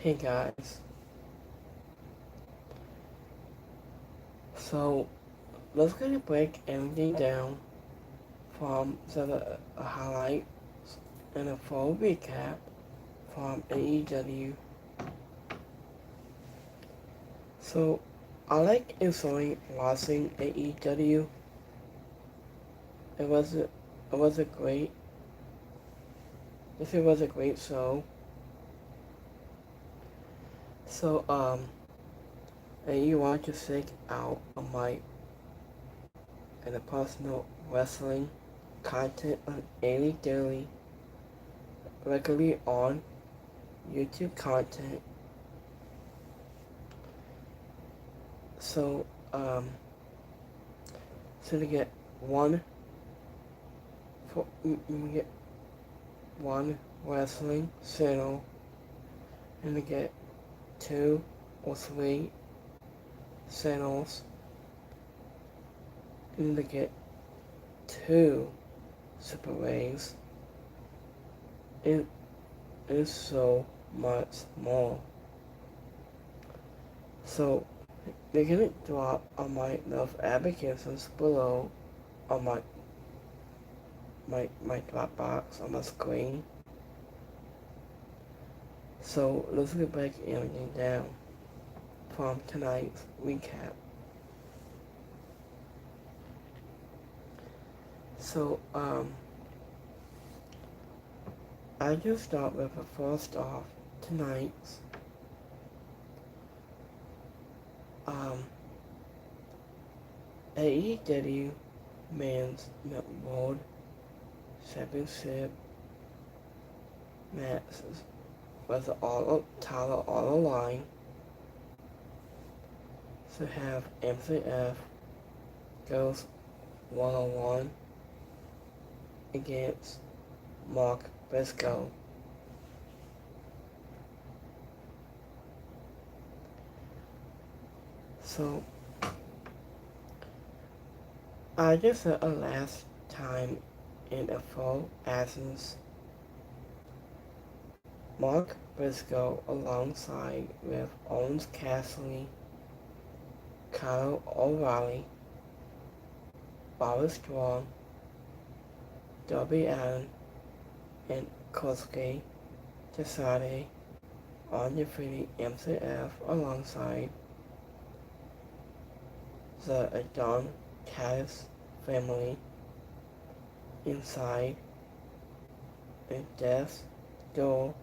Hey guys, so let's gonna break everything down from the highlights and a full recap from AEW. So I like enjoying watching AEW. It was a, it was a great it was a great show. So and you want to check out my and the personal wrestling content on daily regularly on YouTube content. So, so to get one you get one wrestling channel, and to get two or three channels, and to get two super rays, and so much more. So they're gonna drop on my love applications below on my Dropbox on the screen. So let's get back everything down from tonight's recap. So I just start with the first off tonight's um AEW Men's World Championship matches with all title on the line. To have MCF goes 1-on-1 against Mark Briscoe. So I just said a last time in a full absence, Mark Briscoe alongside with Owens Cassidy, Kyle O'Reilly, Bobby Strong, Darby Allin, and Kosuke decided on defeating MCF alongside the Don Callis family inside a death door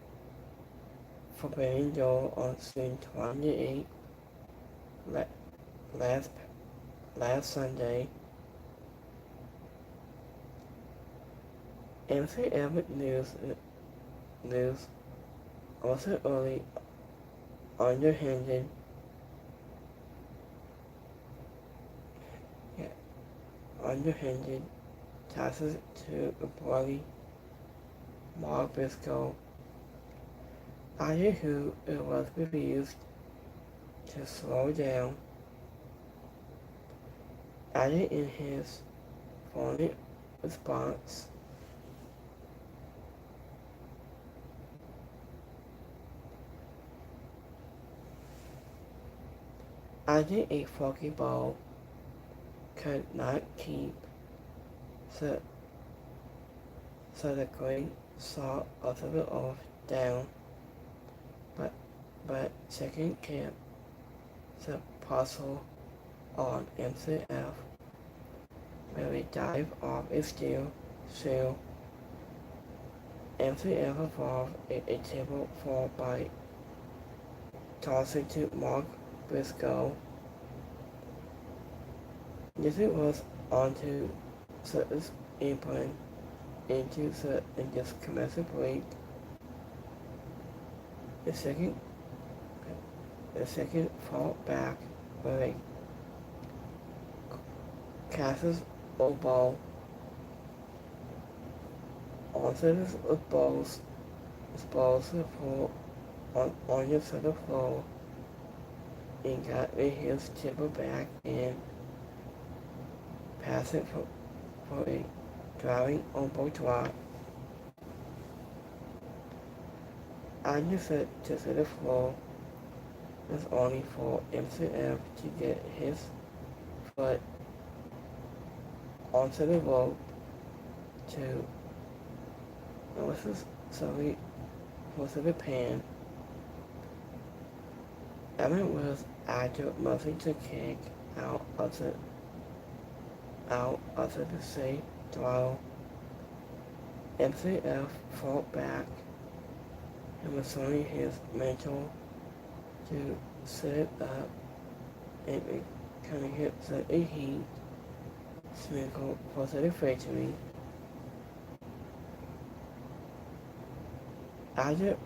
forbidden door on June 28 last Sunday. MCF news also early underhanded passes to employee Mark Briscoe, after who it was refused to slow down, added in his phony response. Adding a foggy ball could not keep the green saw ultimately off down, but second camp the puzzle on MCF where we dive off a steel sail. MCF evolved a table fall by tossing to Mark Briscoe. This was onto the apron into the indiscriminate break. The second fall back with a Cass's ball onto the balls to the floor on the center floor and got a heel table back and pass it for a driving elbow drop. I just said to set the floor is only for MCF to get his foot onto the rope to sorry was the pan. Emmett was after moving to kick out of the safe throttle. MCF fought back and was only his mental to set it up and it kind of hit a heat. Sminkle for the victory. After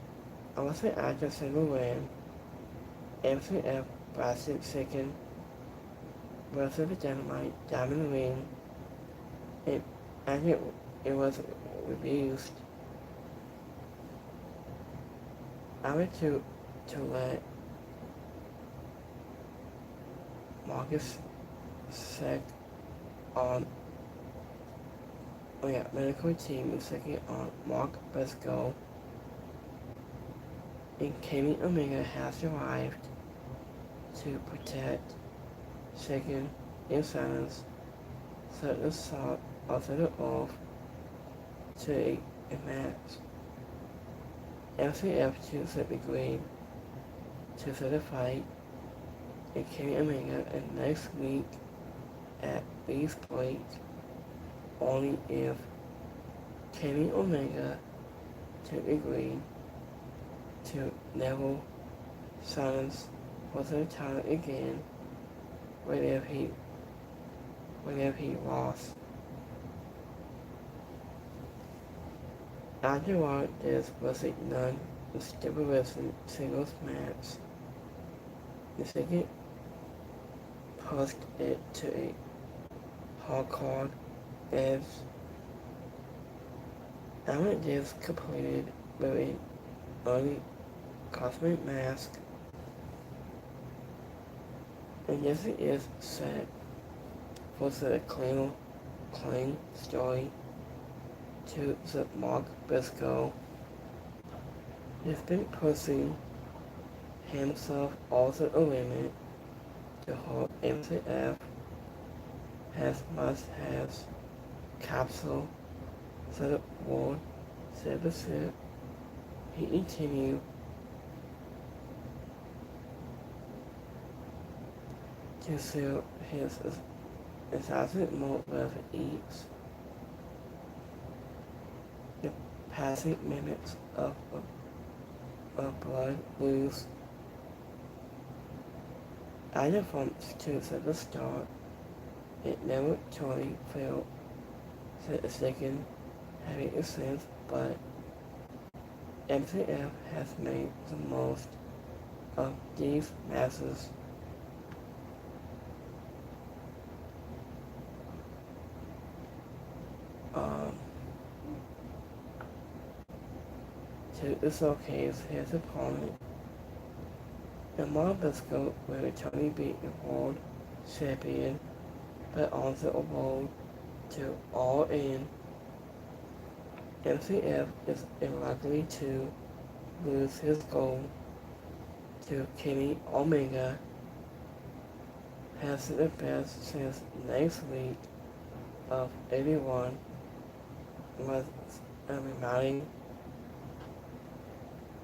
single win, MCF blasted second versus the Dynamite Diamond Ring. After it was reduced, I went to let Marcus Sec on medical team is second on Mark Briscoe. And Kenny Omega has arrived to protect second in silence, so the salt of the off to a match. MCF chooses the green to set a fight and Kenny Omega and next week at these points only if Kenny Omega to agree to never silence for the title again whenever he lost. Afterward, this was a non-stipulated singles match. The second pushed it to a hardcore as Emmett is completed with an early cosmic mask, and Jesse is set for the clean story to the Mark Briscoe. He's been pushing himself also a limit to hold MCF must-has capsule so the world services. He continued to sell his assassin mode with ease. The passing minutes of blood lose. Either from to the start, it never truly felt the second having a sense, but MCF has made the most of these matches. To showcase his opponent, the Mark Briscoe will return be a world champion, but also a world to all in. MCF is unlikely to lose his goal to Kenny Omega has the best since next week of 81 was reminding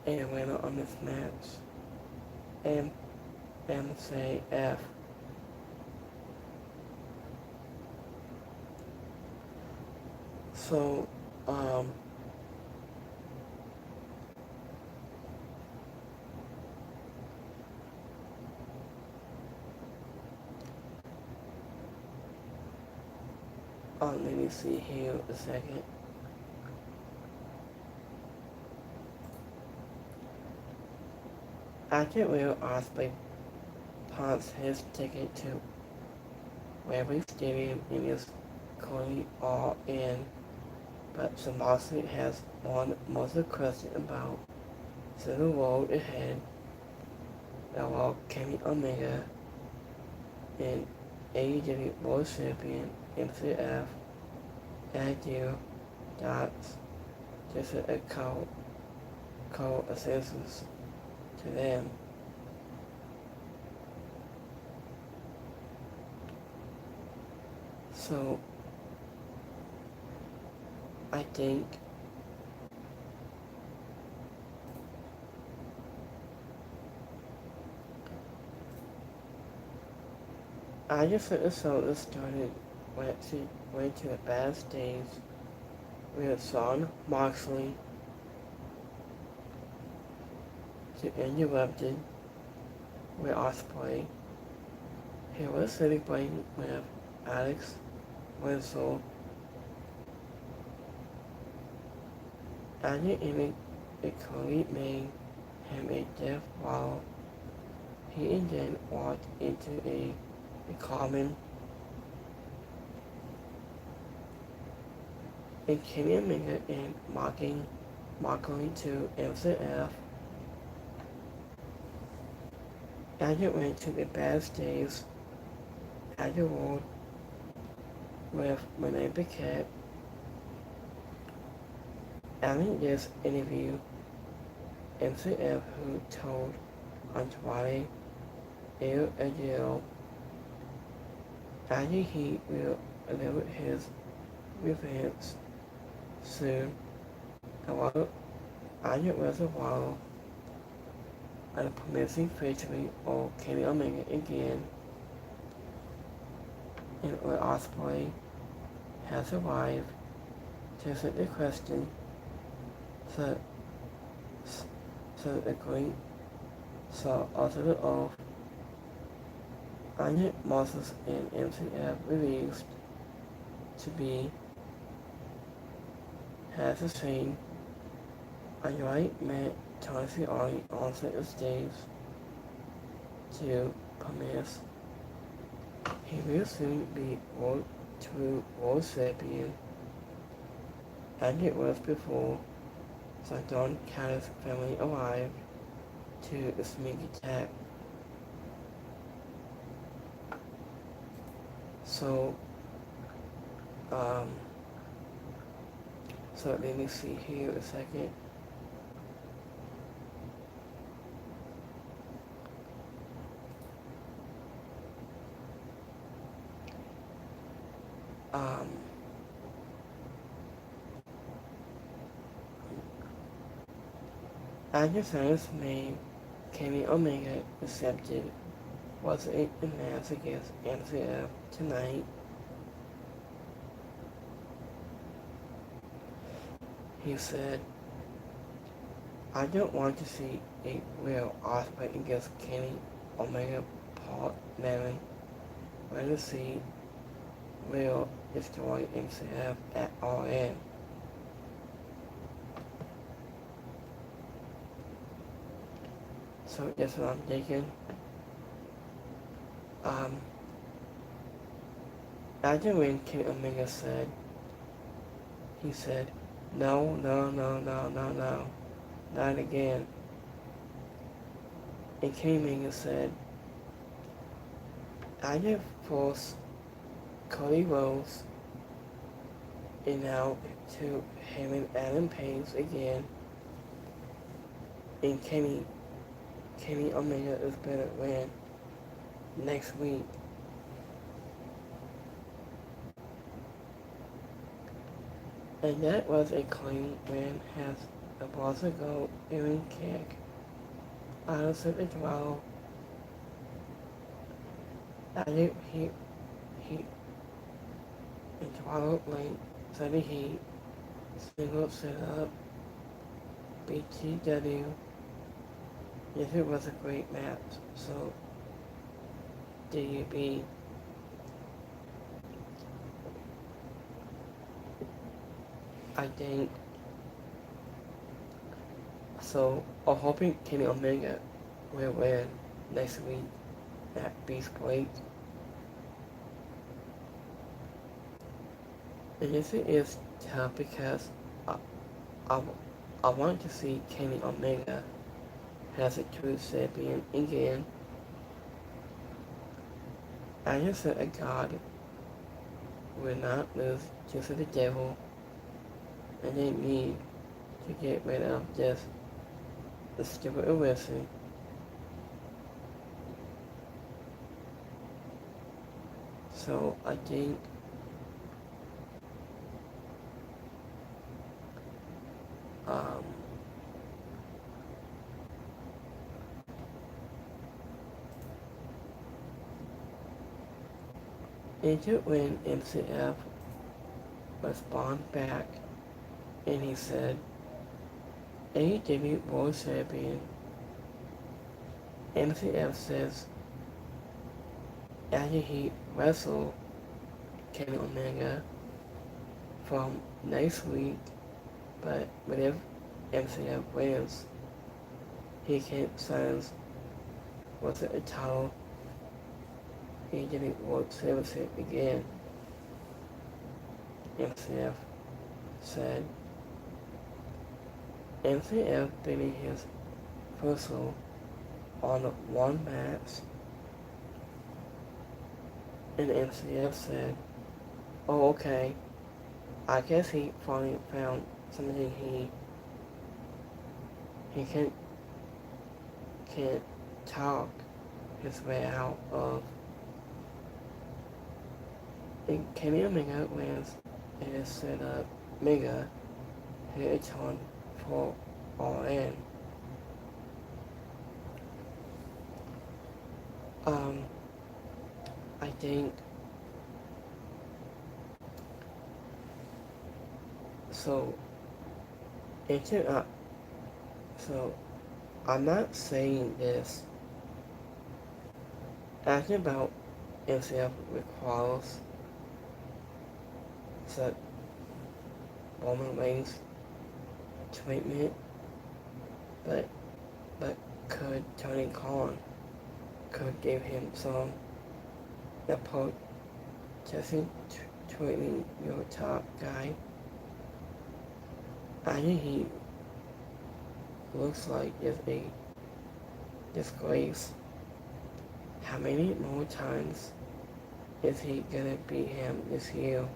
a winner on this match. MCF. So, let me see here a second. After Will Ospreay punts his ticket to Wembley Stadium and is currently all in, but Samasi has one most question about the road ahead. While Kenny Omega and AEW World Champion MCF idea that's just a cult call a census to them. So I think I just think the show started went to the best days with Son Moxley to interrupted with Osprey. He was celebrating with Alex Winslow. And it clearly made him a death while he then walked into a common and Kenny Omega and mocking to MCF. And it went to the best days at the world with Renee Paquette. And in this interview, MCF, who told Andrade El Idolo that he will deliver his revenge soon. However, and it was a while and a promising victory of Kenny Omega again, and when Osprey has arrived to set the question, so the great saw after the oath, and Moses and MCF released to be has the same and right met Tennessee Army on the stage to promise he will soon be world champion, and it was before the Don Callis family arrived to the sneak attack. So let me see here a second. After Science May, Kenny Omega accepted was a match against MCF tonight. He said, I don't want to see a real Osprey against Kenny Omega Paul Manning. I want to see Will destroy MCF at all in. So that's what I'm thinking. After when Kenny Omega said, he said, no, not again. And Kenny Omega said, I did force Cody Rhodes and now to him and Adam Page again. And Kenny Omega is better win next week. And that was a clean win, has a ball to go, Aaron kick out of the 12. And he and 12 lane to the Heat, single set up, BTW. Yes, it was a great match. So, DUB. I think. So, I'm hoping Kenny Omega will win next week at Beast Break. And this is tough because I want to see Kenny Omega has a true champion again. I just said a God will not lose to the devil, and they need to get rid of this the stupid and listen. So I think into when MCF responded back and he said, AEW World Champion. MCF says after he wrestled Kenny Omega from next week, but if MCF wins, he can sign with a title AEW World Championship again. MCF said. MCF beating his personal on one match, and MCF said, oh, okay, I guess he finally found something he can't talk his way out of. And Kenny Omega wins and set up Mega hit a ton for All In. I think so. So I'm not saying this. Asking about MCF requires that Roman Reigns treatment, but could Tony Khan could give him some approach just treating your top guy. I think he looks like it's a disgrace. How many more times is he gonna beat him this year?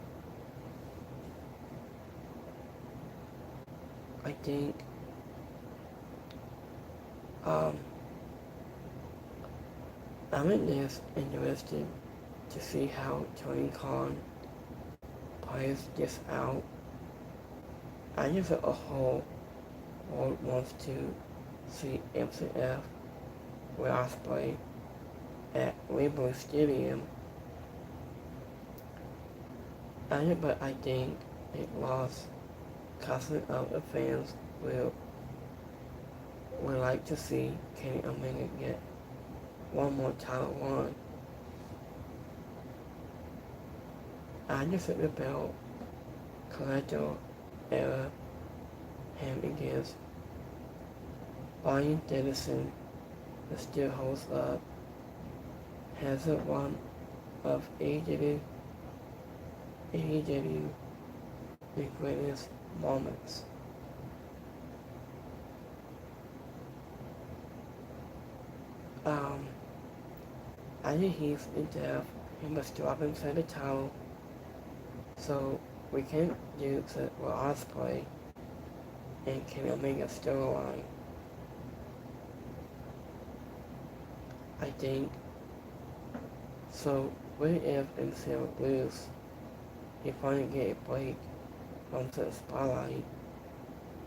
I think I'm just interested to see how Tony Khan plays this out. I just a whole world wants to see MCF with Ospreay at Wembley Stadium. But I think it lost custom of the fans will like to see Kenny Omega get one more title run. I just think the belt collector era him against Brian Dennison that still holds up has it one of AEW the greatest moments. I think he's in death. He must drop inside the towel. So we can use it with Ospreay and Kenny Omega storyline. I think so. What if MCL lose? He finally get a break from the spotlight.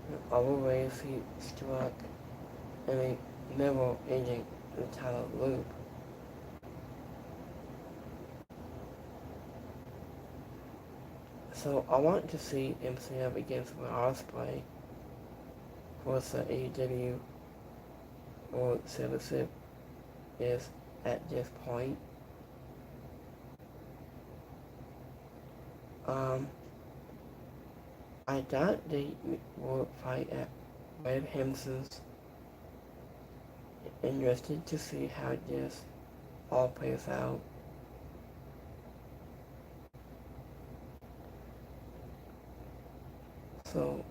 And all the ways he struck and a never ending the title loop. So I want to see MCF against Ospreay for the AEW World Championship is at this point. I thought they would fight at Red Henson's. Interested to see how this all plays out. So,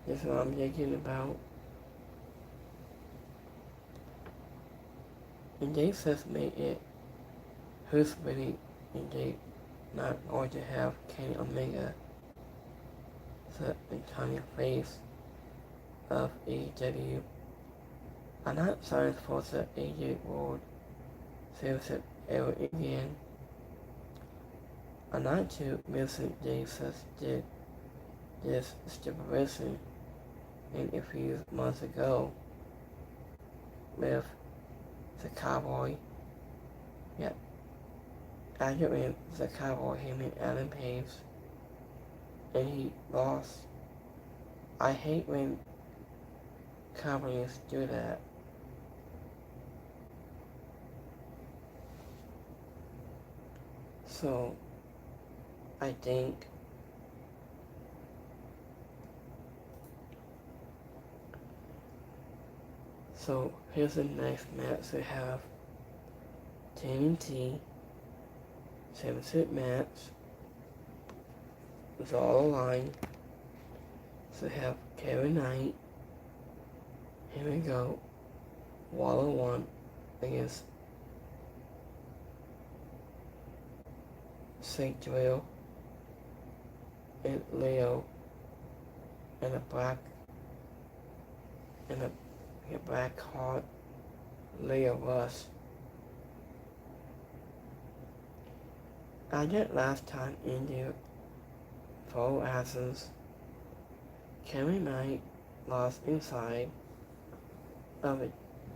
this is what I'm thinking about. And they just made it who's really and they not going to have Kenny Omega the entire face of AEW I'm not sorry for the AEW World Series ever again. I'm not too missing Jesus did this stipulation in a few months ago with the Cowboy. Yet, after when the Cowboy him and Adam Page and he lost. I hate when companies do that. So, I think so. Here's the next match we have TNT 7-set match. It's all aligned. So we have Kevin Knight. Here we go. Waller 1 against St. Drill and Leo and a black heart Leo Russ. I did last time in the full absence. Kevin Knight lost inside of a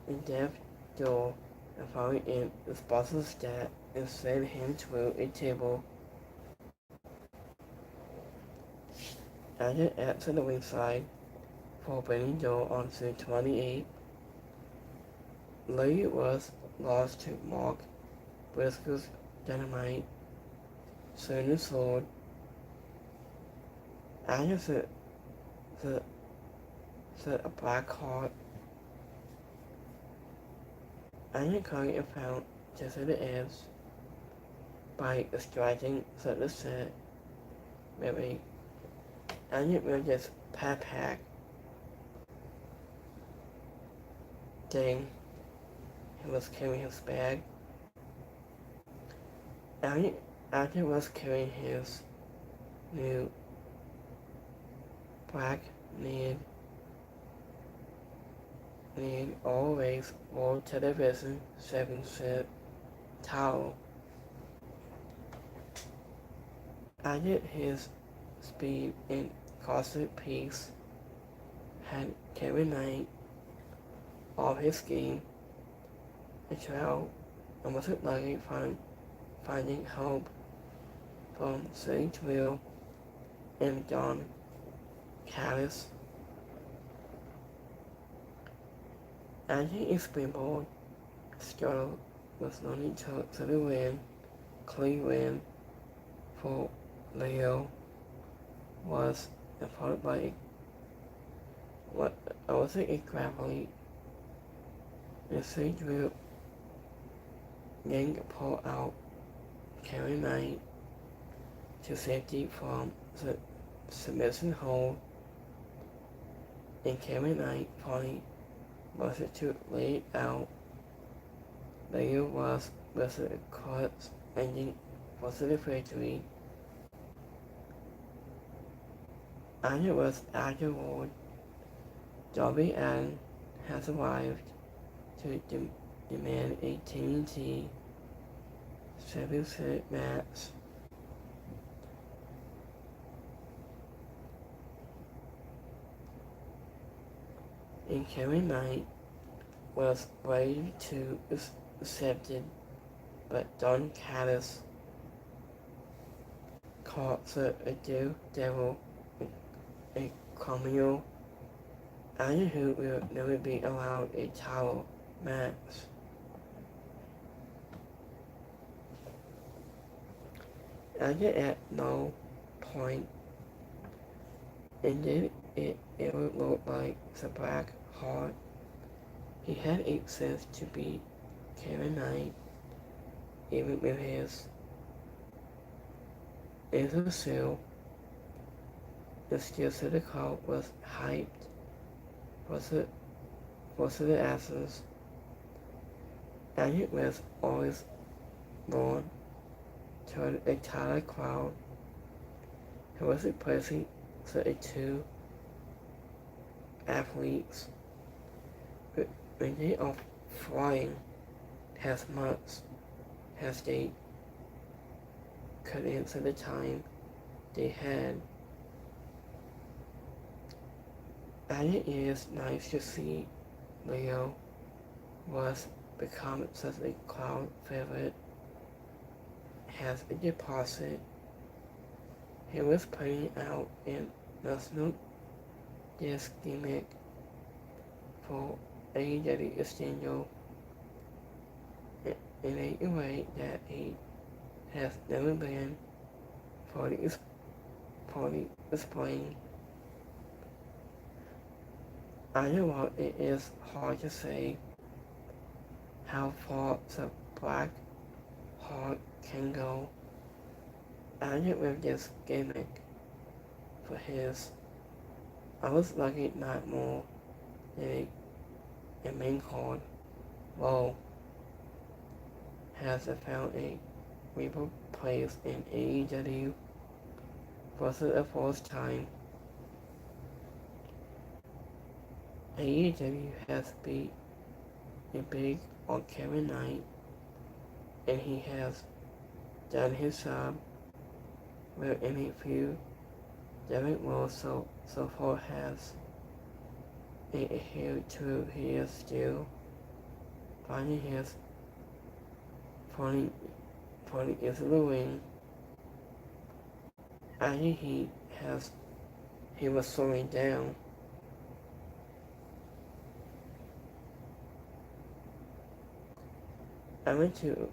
in-depth door and following in the sponsor stat and sent him through a table. Added at to the ringside for opening door on June 28. Lee was lost to Mark Briscoe's Dynamite, soon the sword. After a black heart, Anya Curry found just at the edge by striking the set. Maybe Anya will just pat thing. He was carrying his bag. Anya was carrying his new black need always World Television 7-set towel. Added his speed and cosmic piece had Kevin Knight off his game. The trial almost looked like finding hope from St. Will and John Callis. Andy Springboard struggled with only to the win, clean win for Leo was followed by what I would say a grappling. The St. Will then pulled out Kevin Knight to safety from the submission hold, and Kevin Knight finally was to lay it out. Leo was with the cuts ending for the victory. And it was afterward, Darby Allin has arrived to demand a TNT 7-set match. And Kevin Knight was ready to accept it, but Don Callis caught the Devil a cameo, and who will never be allowed a title match. And at no point and did it ever look like the Black Heart. He had access to beat Kevin Knight, even with his laser seal. The skills of the crowd was hyped for the asses, and it was always drawn to an entire crowd who was replacing the two athletes when they are flying as much as they could answer the time they had. And it is nice to see Leo was become such a crowd favorite, has a deposit. He was putting out in national disc gimmick for AEW Extendo in a way that he has never been for the spring. I know it is hard to say how far the Black Hawk can go. And with this gimmick for his, I was lucky not more than a main card. Whoa, has found a real place in AEW for the first time. AEW has beat a big on Kevin Knight, and he has done his job within a few different roles so far has a here too. He is still finding his footing into the ring. And he was slowing down. I went to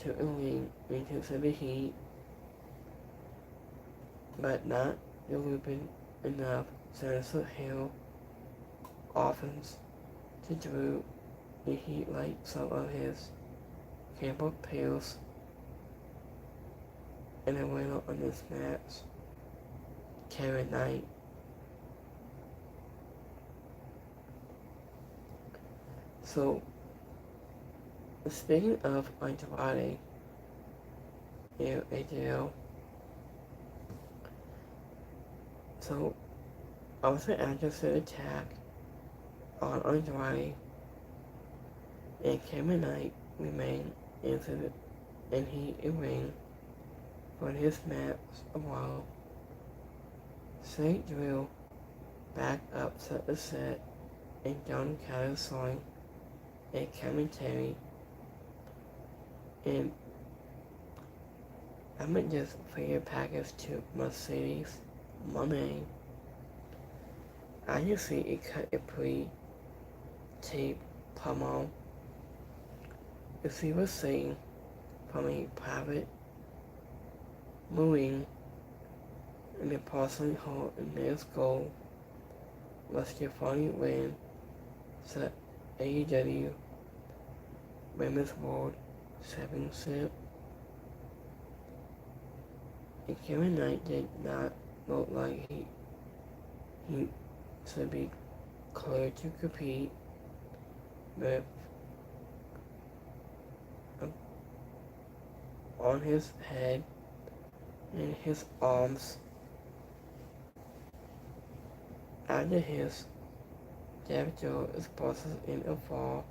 a ring into the heat, but not looping enough Senator Hill offers to do the heat like some of his Campbell pills, and the winner on this match, Kevin Knight. So, speaking of Andrade, AJL, so I was an actress to attack on Andrade, and Kevin Knight remained into and he ring for his match a while. St. Drill back up to the set, and John Carter sawing a commentary, and I might just figure package to Mercedes Monet. I just see it cut a pre-tape promo. As he was saying from a private moving in the porcelain hall in their goal was to finally win the AEW Women's World Championship. And Kevin Knight did not look like he should be cleared to compete with on his head and his arms after his death joke is busted in a fall.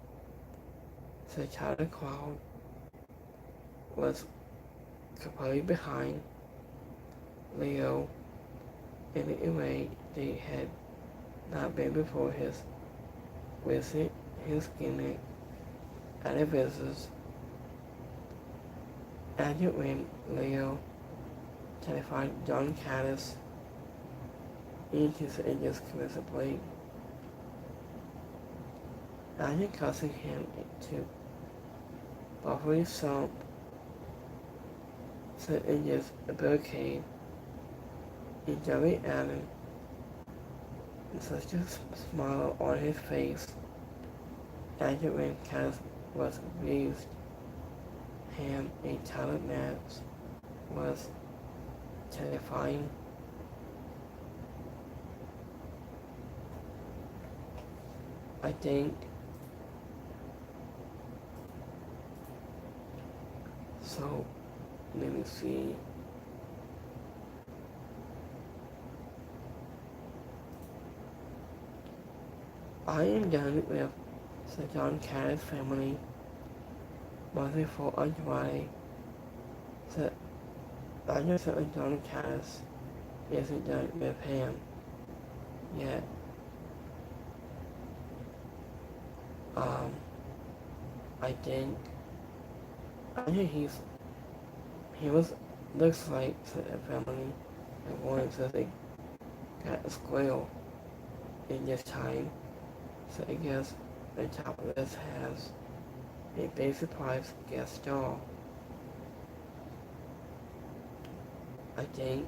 The child crowd was completely behind Leo in a way they had not been before his visit, his gimmick at a visitors. After when Leo terrified John Caddis into the Indians commercially, after causing him to buffalo stomp the Indians barricade, and Joey Allen, with such a smile on his face, after when Caddis was abused, him a title match was terrifying. I think so. Let me see. I am done with the John Caddis family, mostly for Andrade, the largest of John Caddis isn't done with him yet. I think he was looks like the family and wanted to they got a squirrel in this time. So I guess the top of this has a big surprise guest star. I think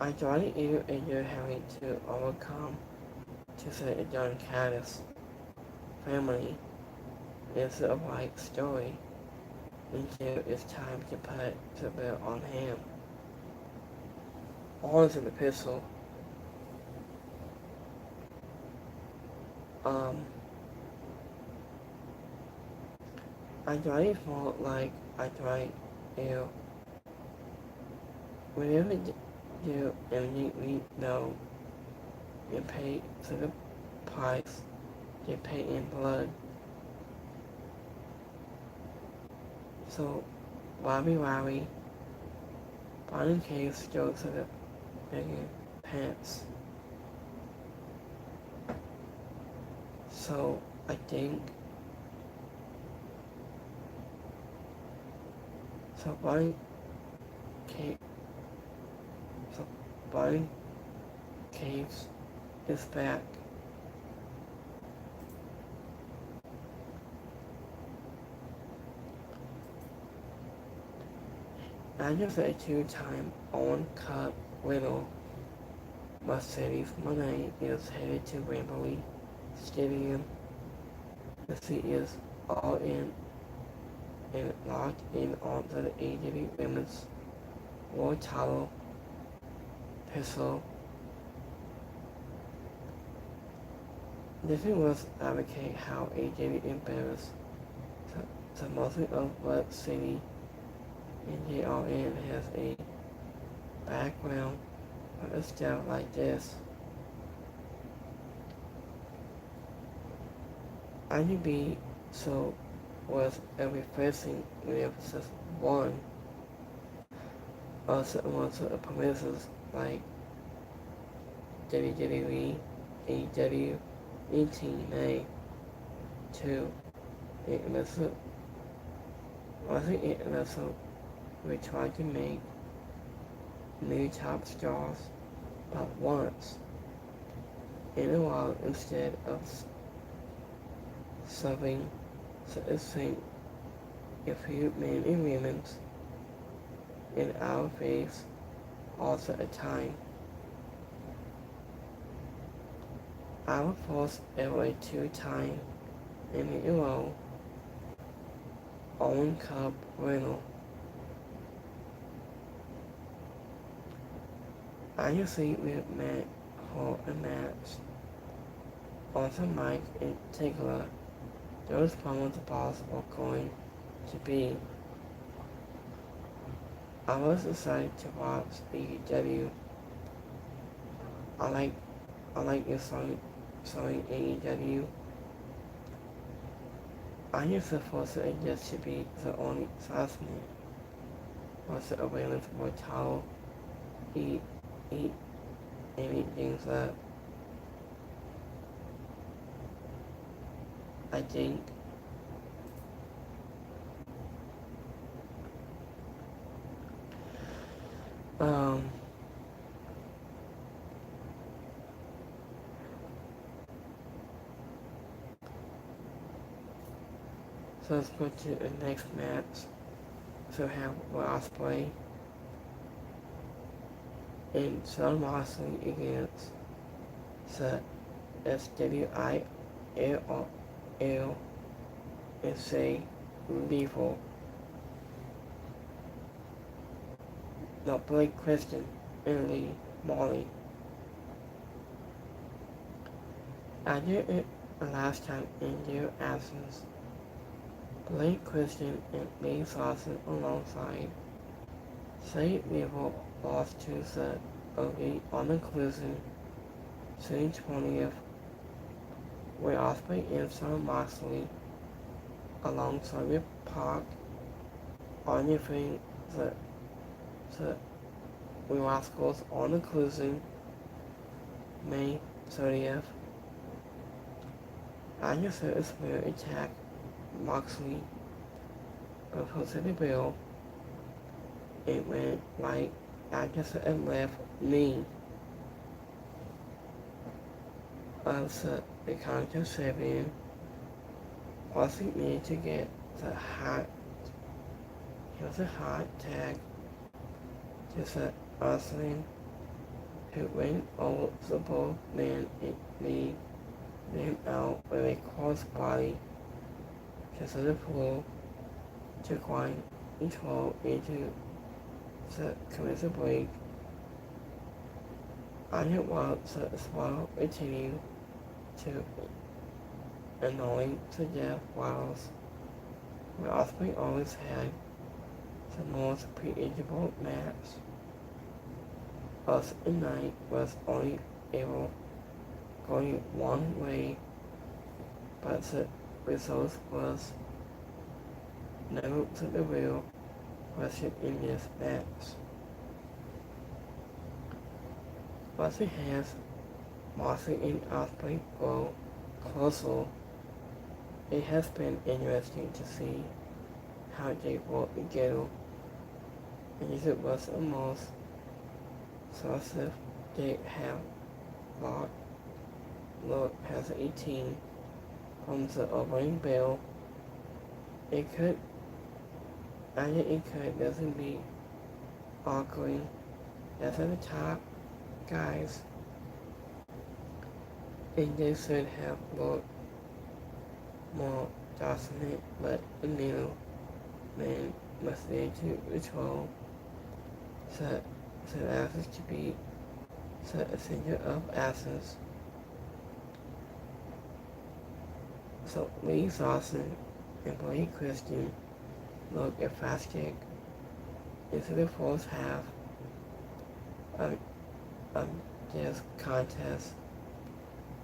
I tried either you're having to overcome to say a John Caddis family is a right story until it's time to put the bill on him. All is in the epistle. I tried more like I tried you. Whenever you immediately know you pay for the price you pay in blood. So Wowie Bonnie Case goes to the bigger pants. So I think Bonnie Caves is back. After a two-time on Cup winner, Mercedes Moné is headed to Wembley Stadium. The city is all in and locked in onto the AEW Women's World Title pistol. This was advocate how AEW embarrassed the mostly of what city and JRN has a background for a style like this. IGB so was a refreshing emphasis one. Also amongst the promises like WWE, AEW, and TNA. Two, we tried to make new top stars but once in a while instead of serving a few men and women in our face all at a time. Our first ever two-time in a row Owen Cup winner. I just think we met for a match. On the mic in particular, those promos the boss were going to be. I was excited to watch AEW. I like your song AEW. I just supposed it just to be the only assessment. Was the awareness for towel, eat anything that I think so let's go to the next match. So we have Ospreay and Son Moxley against the SWILL and say Lethal. No, Blake Christian and Lee Molly. After it last time in their absence, Blake Christian and Lee Lawson alongside Say Lethal lost to the OD on the conclusion June 20th where Osprey and Son Moxley alongside with Park on your thing the Rascals on the closing May 30th. I just said a spirit attack Moxley opposite the bill. It went right after the left knee of the counter 7. Moxley needed to get the hot. It was a hot tag to the Austin who went over the both men and lead them out with a crossbody to the floor to grind control into the commercial break. On it while the swallow continued to annoy the death whilst where Osprey always had the most predictable match. Us and Knight was only able going one way, but the result was never the real question in this match. Moxley has Moxley and Osprey grow closer. It has been interesting to see how they work together, and it was the most successful they have fought. Look has 18 from the opening bell. It could doesn't be arguing as at the top guys, and they should have looked more dominant, but the middle man must there to control the assets to be the center of assets. So Lee Dawson and Blake Christian look at fast kick into the first half of this contest,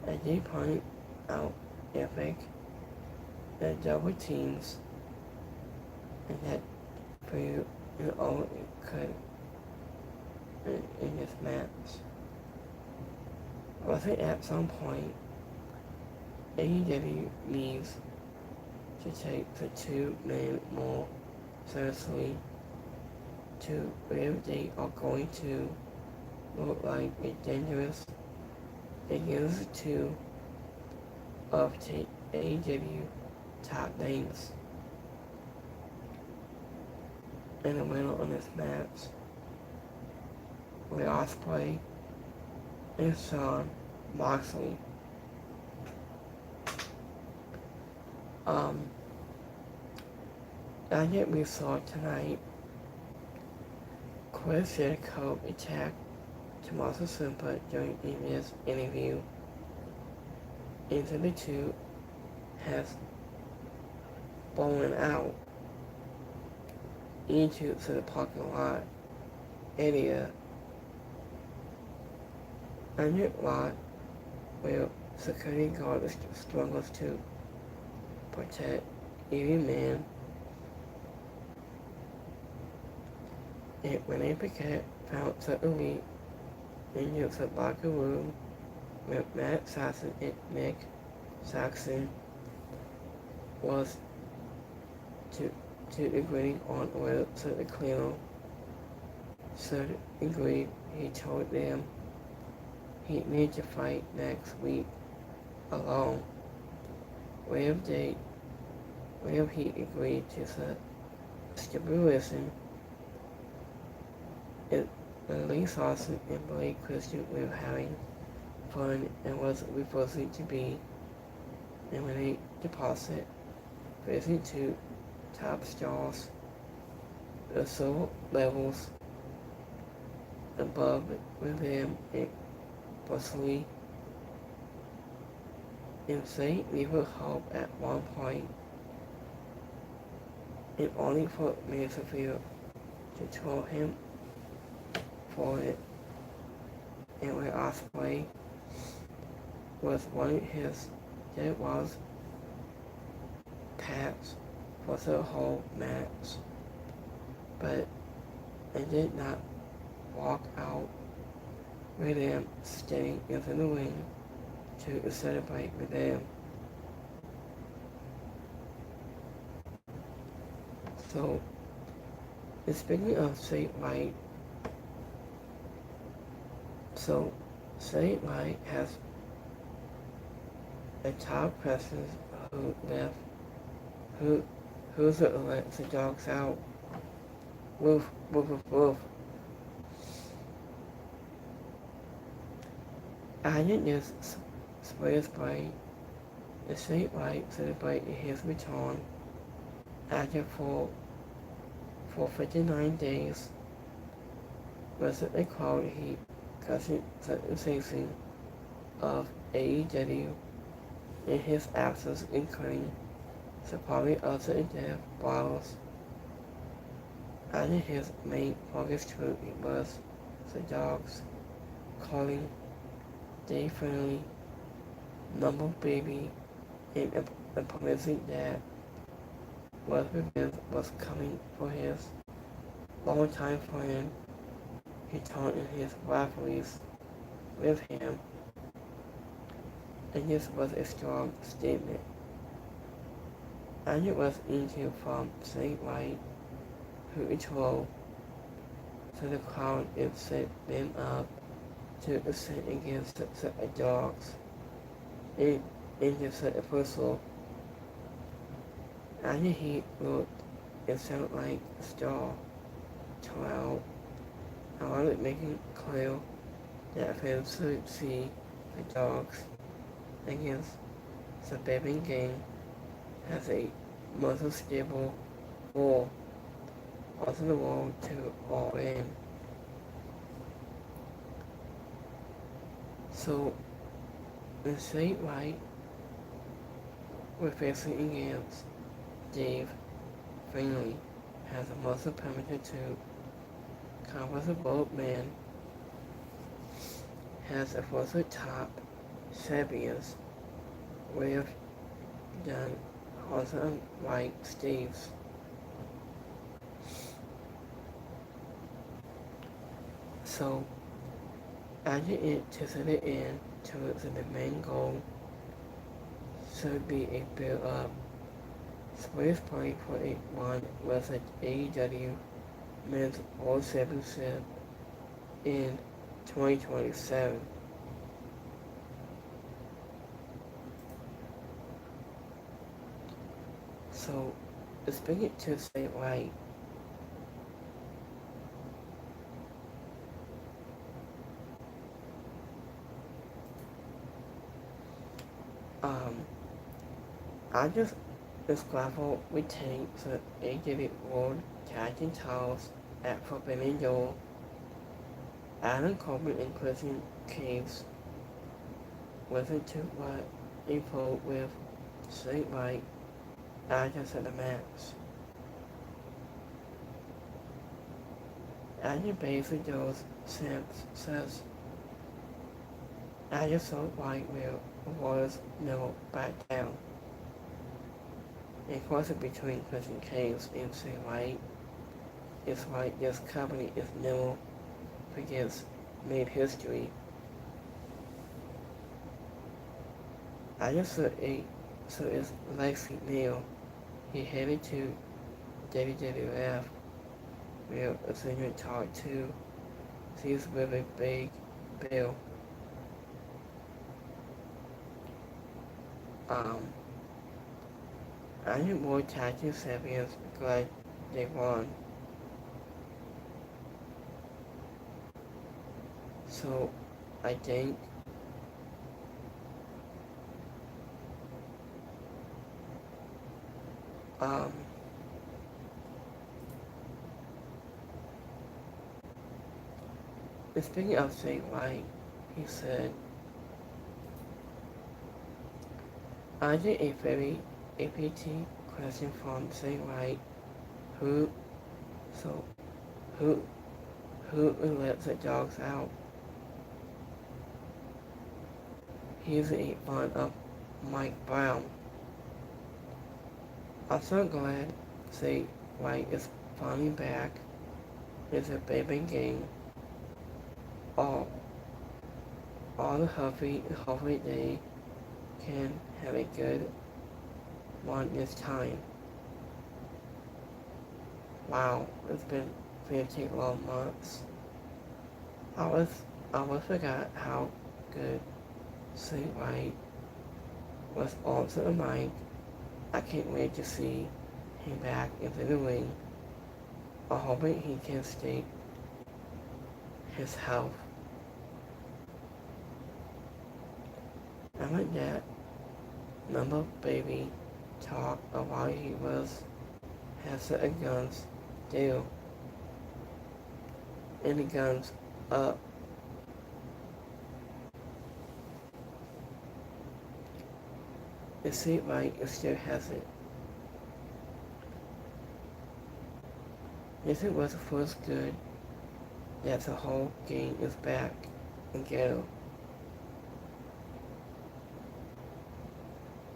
and they point out epic that double teams and that for all it could in this match. I think at some point AEW needs to take the two men more seriously to where they are going to look like a dangerous against two of the AEW top names. And the winner on this match with Osprey and Son Moxley. I think we saw tonight Chris Jericho attacked Tommaso Ciampa during this interview, and the two has blown out into the parking lot area. And it lot where security guard struggles to protect every man. And when they found the elite in the locker room with Matt Saxon and Nick Saxon was to agree on whether the cleaner should agree. He told them he needed to fight next week alone. Where he agreed to the stipulation, Lee Dawson and Blake Christian were having fun and was supposed to be, and when they deposit facing two top stars, the silver levels above with them and possibly and say we will hope at one point and only for Mansfield to troll him for it, and where Osprey was wanting his there was pads for the whole match, but it did not walk out with them staying into the ring to celebrate with them. So, speaking of Saint White, so Saint White has a top person who left, who's let the dogs out. Woof, woof, woof, woof. I didn't just spray, the Saint White celebrated his return after for 59 days. Was it a crowd he consistency of AEW in his absence, including supporting other death brawlers. And his main focus too was the dogs, calling Dave Finley Number Baby, and promising that what revenge was coming for his longtime friend. He taught in his rivalries with him, and this was a strong statement. And it was into from Saint White, who controlled, so the crowd it set them up to ascend against the dogs in just a whistle. And he looked and sounded like a star. 12. I wanted making clear that fans should see the dogs against the baby game as a most stable goal on the wall to all in. So, in Saint White, we're facing against Dave Finley has a muscle permitted to comfortable man has a fuzzy top Sabians with done also white Steves. So after it to set it in towards the main goal should be a build up. Space play for a one was at AEW Men's All Championship in 2027. So, speaking to say right, I just describe we take the AEW World Tag Team titles at Forbidden Door. Adam Coleman and Christian Caves listened to what April with Saint White after the match. Adam basically goes says Adam Saint White will Warriors never back down. A cross between Christian Caves and Saint White is why this company is never forgets made history. I just saw so it's Lexi Neal. He headed to WWF where a senior talked to sees with a big bill. I need more tag team champions glad they won. So I think speaking of Saint White, he said, I did a very APT question from Saint White, who lets the dogs out. He's a fan of Mike Brown. I'm so glad Say White is finally back. It's a baby game. All, all the hopefully they can have a good one this time. Wow, it's been 15 long months. I was forgot how good Say White was onto the mic. I can't wait to see him back into the ring. I'm hoping he can stay his health. I like that number baby talk about he was has certain guns do. And the guns up. It seems like it still has it. If it was the first good that the whole game is back and ghetto.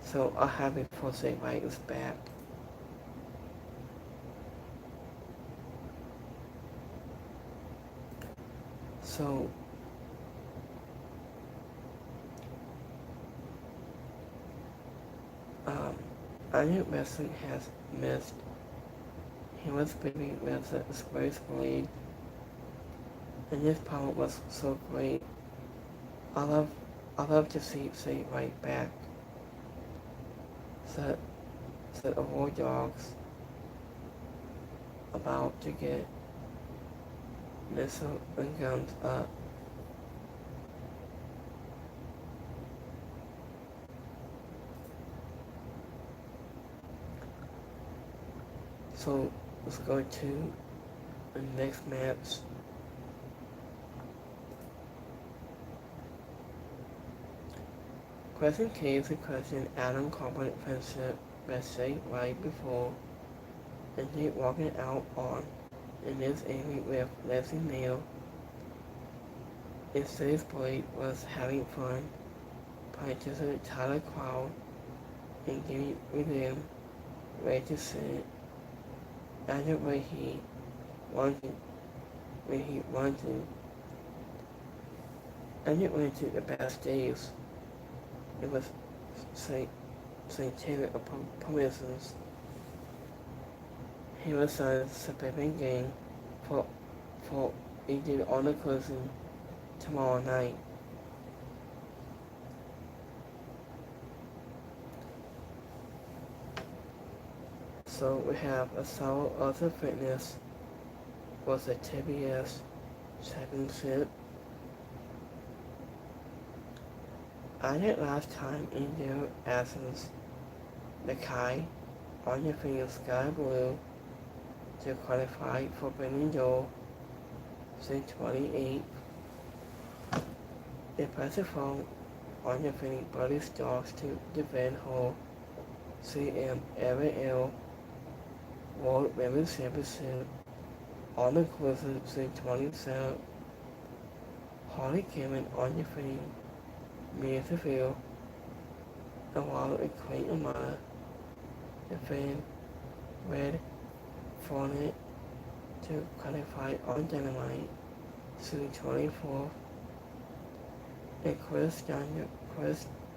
So I'll have it for say right is back. So I knew wrestling has missed. He was busy with the Space Blade, and his power was so great. I love to see say right back. Set of war dogs about to get missile and guns up. So let's go to the next match. Question K is a question Adam Corbin friendship message right before and he walking out on and is angry with Leslie Neal. Instead Blade was having fun, punches a Tyler crowd and giving them ready to sit. After when he wanted, and it went to the best days. It was St. Taylor of Promises. He was signed suburban game for he did on the closing tomorrow night. So we have a solid other fitness was a TBS championship. I did last time in their absence, the Kai on your finger sky blue to qualify for Brendan Joe since 28. Impressive phone on your finger Buddy Stars to defend whole CM L World Women's Championship on the closer since 27. Holly Cameron on your finger Mayfield, and while a Queen Amara defend Red Fournette to qualify on Dynamite soon 24th, and Chris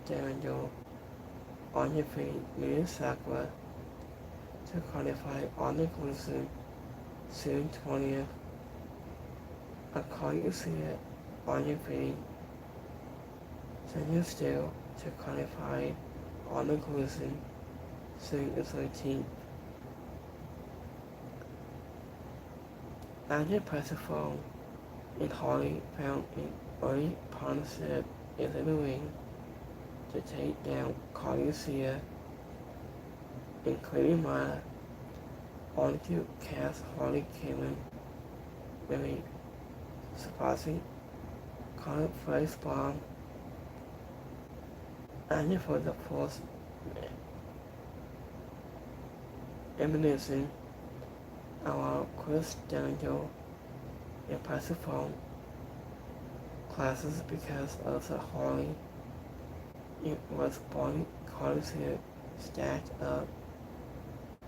Daniel on your feet Sakura to qualify on the exclusive soon 20th. I call you see it on your feet. Senior still to qualify on the exclusive soon the 13th. After Persephone and Holly found an early partnership in the ring to take down Carlucia and Cleary Maya only to cast Holly Cameron with a surprising conflict bomb. And for the fourth elimination, our Chris Daniel and Persephone classes because of the Holly. It was Carlos here stacked up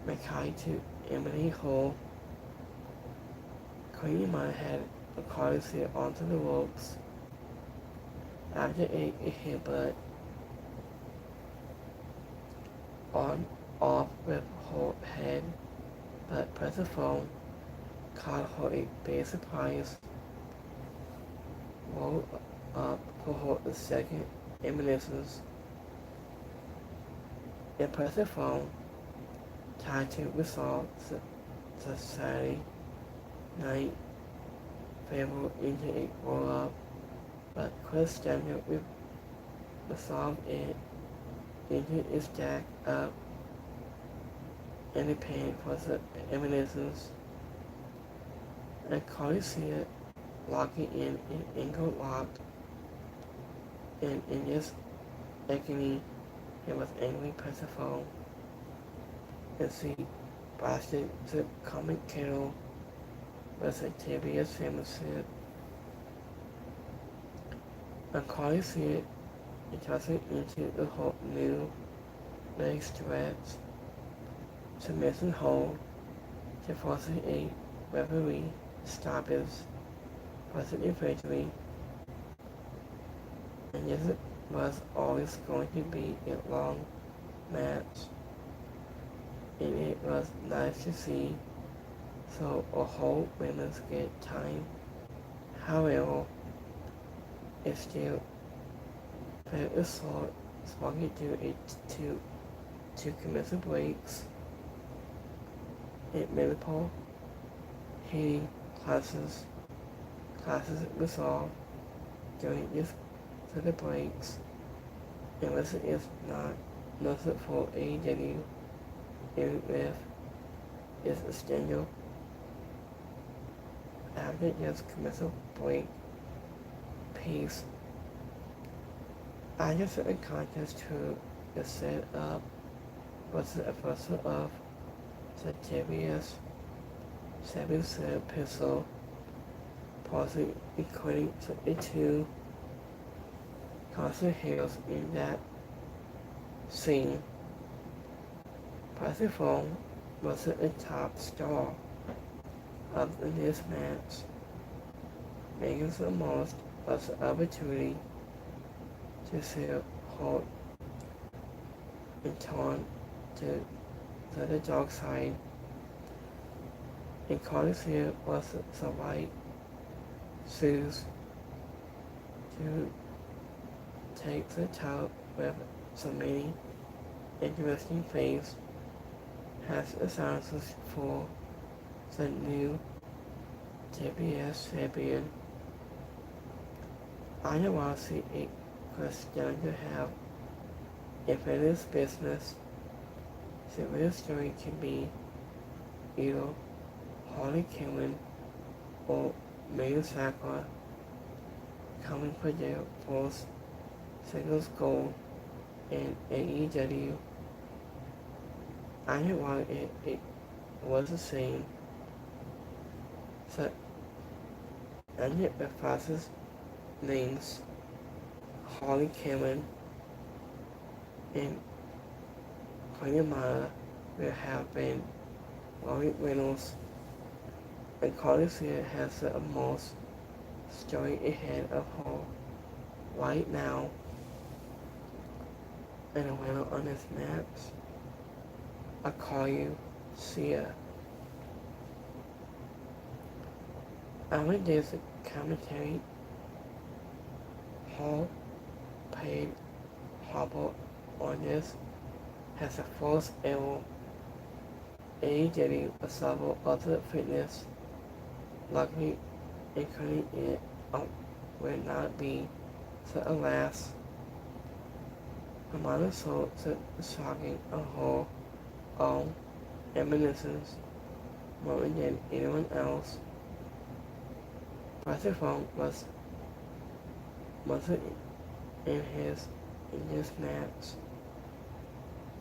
Mackay to Emily Hall. Queen Maya had Carlos here onto the ropes after a headbutt on off with her head, but Persephone caught her a big surprise, rolled up for her second reminiscence, and Persephone tried to resolve the Saturday night fable into a roll-up, but Chris Standard resolved it into a stack up in the paint for the reminiscence, and Carly Sear locking in an ankle lock, and in this agony, it was angry Persephone as he blasted the comic kettle with a tibia samoset. And Carly Sear tossing into the whole new leg stretch, submission hold to force a referee stoppage for the victory, and this was always going to be a long match, and it was nice to see, so a whole women's get time. However, it still felt assault swung through it to commercial breaks at multiple heating classes resolved during this to the breaks, and was if not nothing for AEW, even if it's a standard after this commercial break piece. I just in contest to the setup was the first of the TBS 7-set pistol, possibly equating to the two constant heels in that scene. Persephone was the top star of this match, making the most of the opportunity to see her and turn to the dark side. And Carlos here was the right shoes to take the top with so many interesting things has announced for the new TBS champion. I don't want to see it was going to have unfinished business. The real story can be either Harley Quinn or Mayu Sakura coming for their first singles goal in AEW. I don't want it was the same. So, and it the fastest names Harley Quinn and Maya will have been Rory Reynolds, and Carly Sear has the most story ahead of her right now. And a winner on this match, I call you Sear. After this commentary, Hall paid Harper on this has a first ever AEW several other fitness. Luckily, including it will not be so alas. Amanda saw the shocking of her own reminiscence more than anyone else. Persephone was in this match.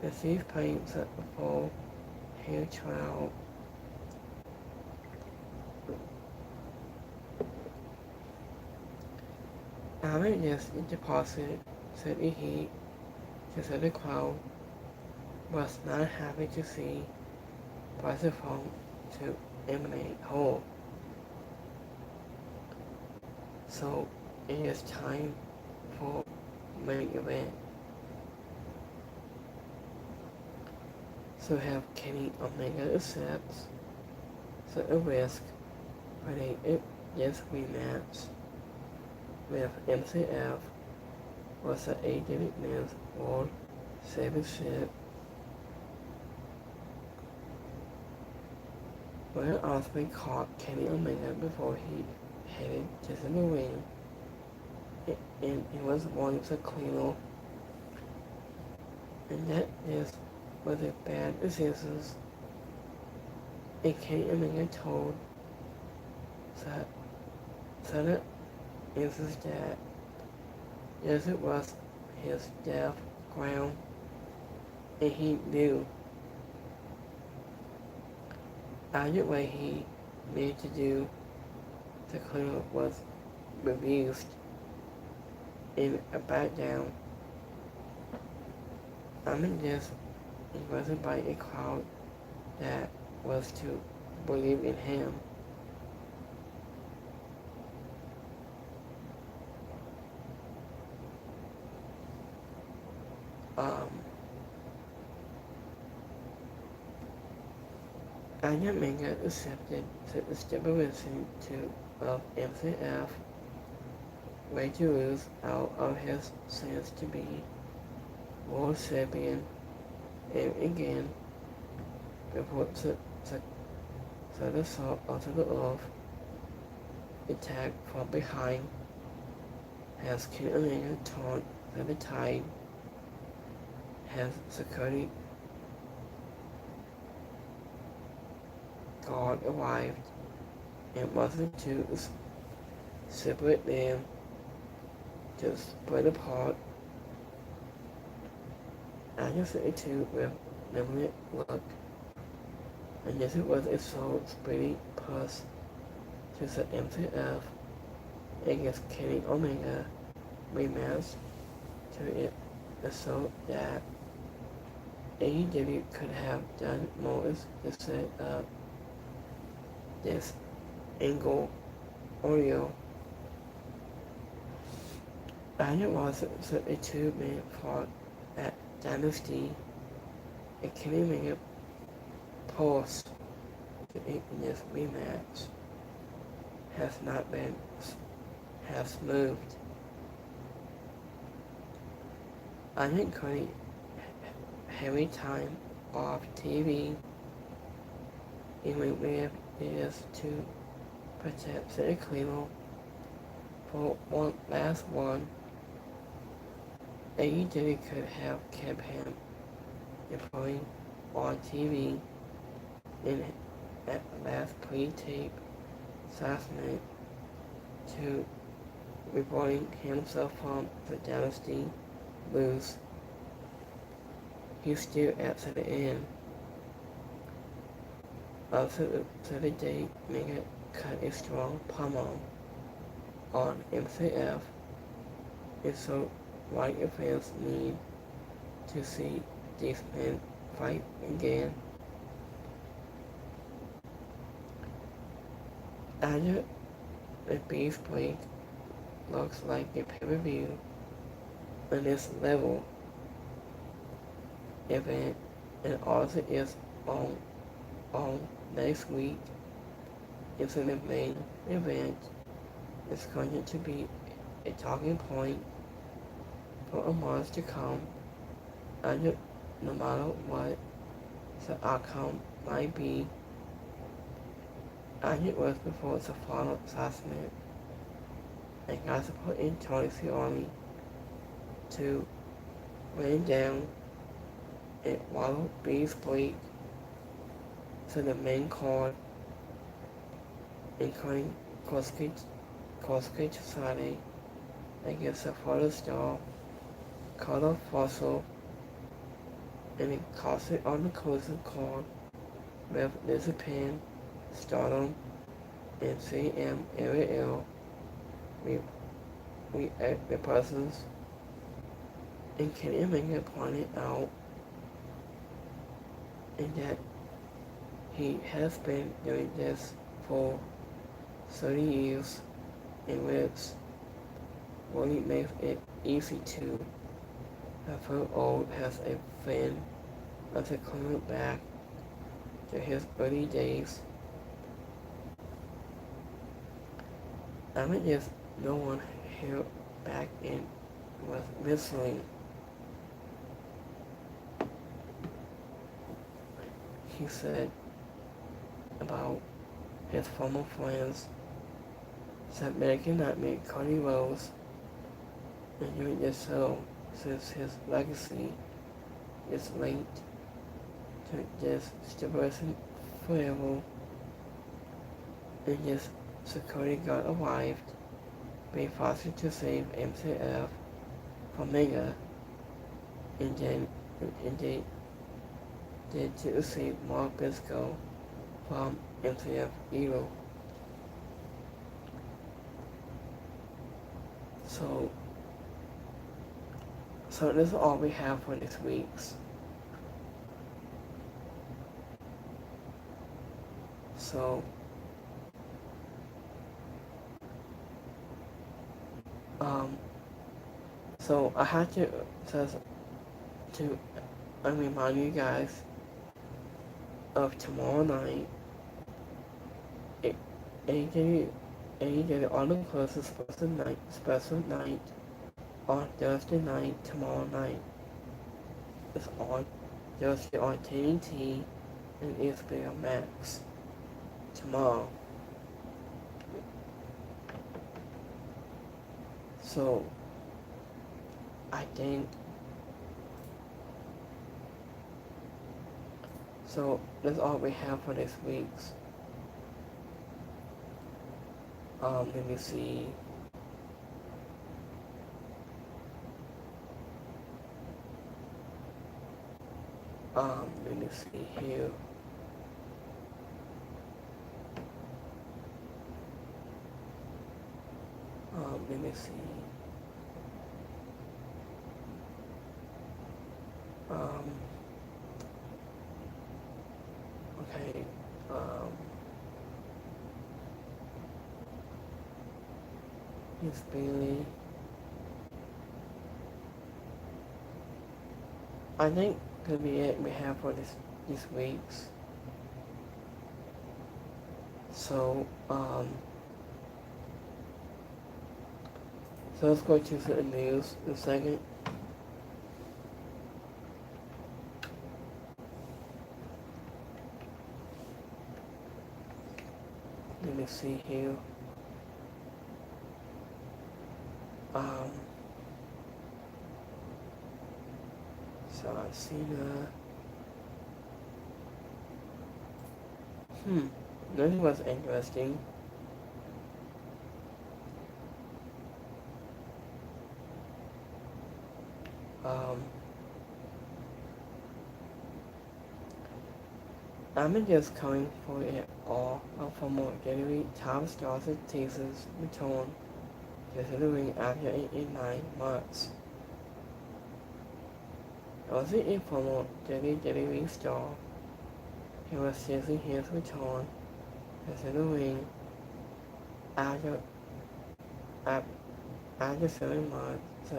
The thief paints at the full hair trial. Alan just deposited 30 heat said the crowd was not happy to see Persephone to eliminate whole. So it is time for main event. So have Kenny Omega accepts a risk for this rematch with MCF was the AEW Men's World Championship, where Osprey caught Kenny Omega before he headed to the ring, and he was wanting to clean up, and that is was a bad decision. And Kenny Omega told Sutter is that yes, it was his death ground, and he knew either way he needed to do the cleanup was refused in a back down. I mean this, it wasn't by a crowd that was to believe in him. Anya Manga accepted the stipulation of MCF way to lose out of his chance to be world champion, and again before the assault onto the earth attack from behind has Kenny Omega torn to the tide, has security guard arrived and wanted to separate them to split apart. I just said two with limited luck, and yes, it was a soul splitting plus to the MCF against Kenny Omega rematch to it, so that AEW could have done more to set up this angle audio. And it was a 2-minute part at Dynasty, and Kenny Omega post to in this rematch has moved. I think Cody heavy time off TV, even if it is to protect the Cleveland for one last one. AEW could have kept him employed on TV in at last pre-tape assessment to reporting himself from the Dynasty lose. He's still at the end of the day, Mega cut a strong promo on MCF, and so white fans need to see these men fight again. After the beef break looks like a pay-per-view on this level event, and also is on next week. It's in the main event. It's going to be a talking point for a month to come, and no matter what the outcome might be, and it was before the final assessment, and got to put in Tony Schiavone to rain down and Waddle B's break to the main card, including Kosuke Society against the Florida Star, Carter Fossil, and it cost it on the closing card with Lizzie Penn, Stardom, and CM Ariel. We act the persons And Kenny Omega pointed out and that he has been doing this for 30 years, in which really makes it easy to have her old has a fan of the coming back to his early days. I mean, there's no one here back in was whistling. He said about his former friends that they cannot make Cody Rhodes and doing this show since his legacy is linked to this stabilization forever, and this security guard arrived, being forced to save MCF from Mega, and they did to save Mark Briscoe from MCF Evil. So this is all we have for this week's. So I had to remind you guys of tomorrow night. AEW All Inclusive special night on Thursday night, tomorrow night. It's on Thursday on TNT and HBO Max tomorrow. So I think that's all we have for this week's. Let me see. Let me see here. Let me see. Okay. Miss Bailey. I think that'll be it we have for this week's. So let's go to the news in a second. Let me see here. So I see this was interesting. I'm just coming for it all for more getting top stars and teasers return considering after 9 months. As the informal WWE star, he was chasing his return considering after 7 months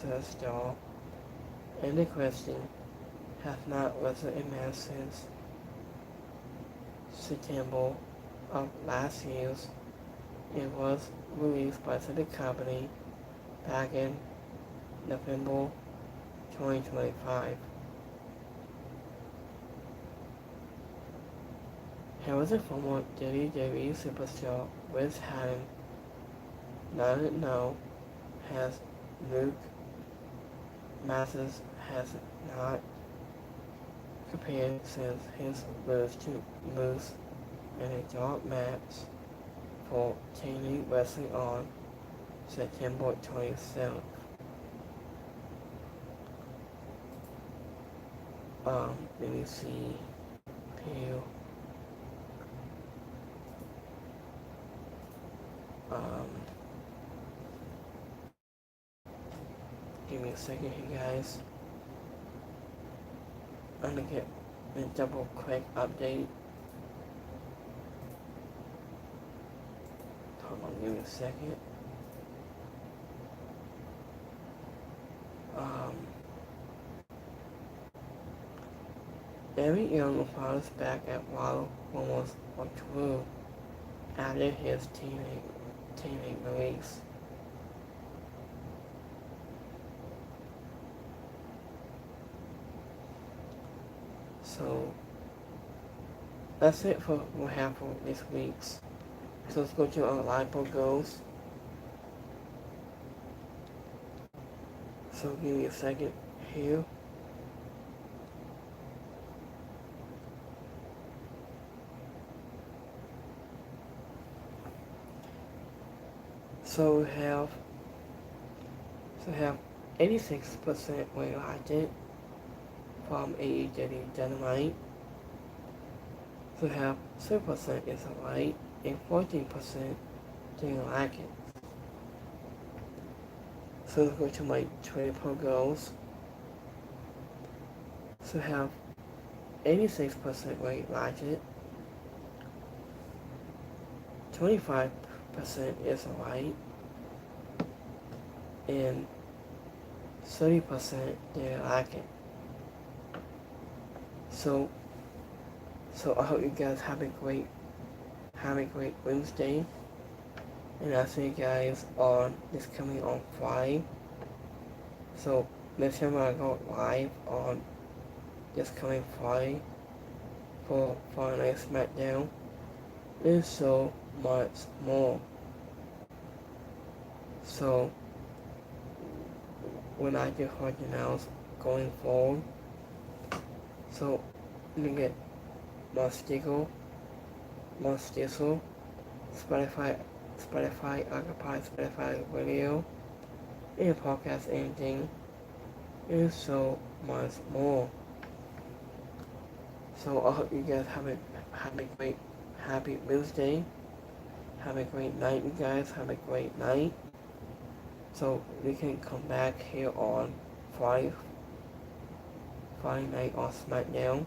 the star and the question has not wrestled a match since September of last year. It was released by the company back in November 2025. He was a former WWE superstar with Hatton. Now has Luke Masters has not compared since his lose to Moose in a dark match for TNT Wrestling on September 27th. Let me see here. Give me a second here, guys. I'm gonna get a double quick update. Hold on, give me a second. Every young father's back at Wild almost on tour after his teenage release. So that's it for what happened this week. So let's go to our live goals. So give me a second here. So we have 86% we liked it from AEW Dynamite. So we have 3% is alright and 14% didn't like it. So let's go to my Twitter goals. So we have 86% we liked it. 25% is alright. And 30% didn't like it. So I hope you guys have a great Wednesday. And I'll see you guys on this coming on Friday. So next time I go live on this coming Friday for Friday Night SmackDown. There's so much more. So when I do hard announce going forward, so you can get more Stickle, Spotify, Occupy, Spotify Radio, and podcast anything, and so much more. So I hope you guys have a great happy Wednesday. Have a great night, you guys. Have a great night. So we can come back here on Friday night on SmackDown.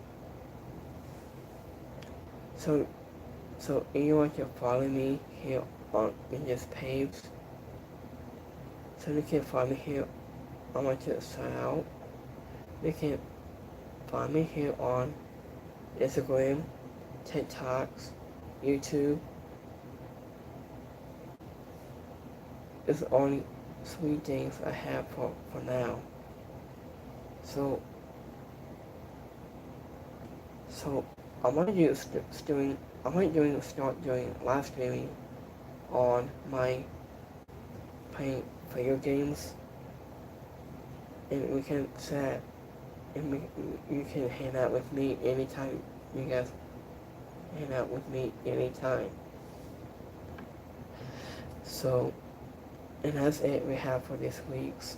So if you want to follow me here on in this page, so you can follow me here. I want to sign out. You can find me here on Instagram, TikToks, YouTube. It's the only 3 things I have for now. So I might start doing live streaming on my playing video games, and we can chat, and you can hang out with me anytime. You guys hang out with me anytime. So, and that's it we have for this week's.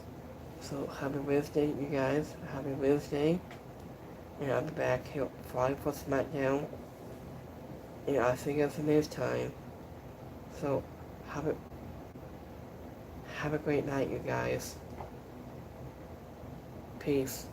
So happy Wednesday, you guys. Happy Wednesday. And I'll be back here Friday for SmackDown. And I'll see you guys next time. So have a great night, you guys. Peace.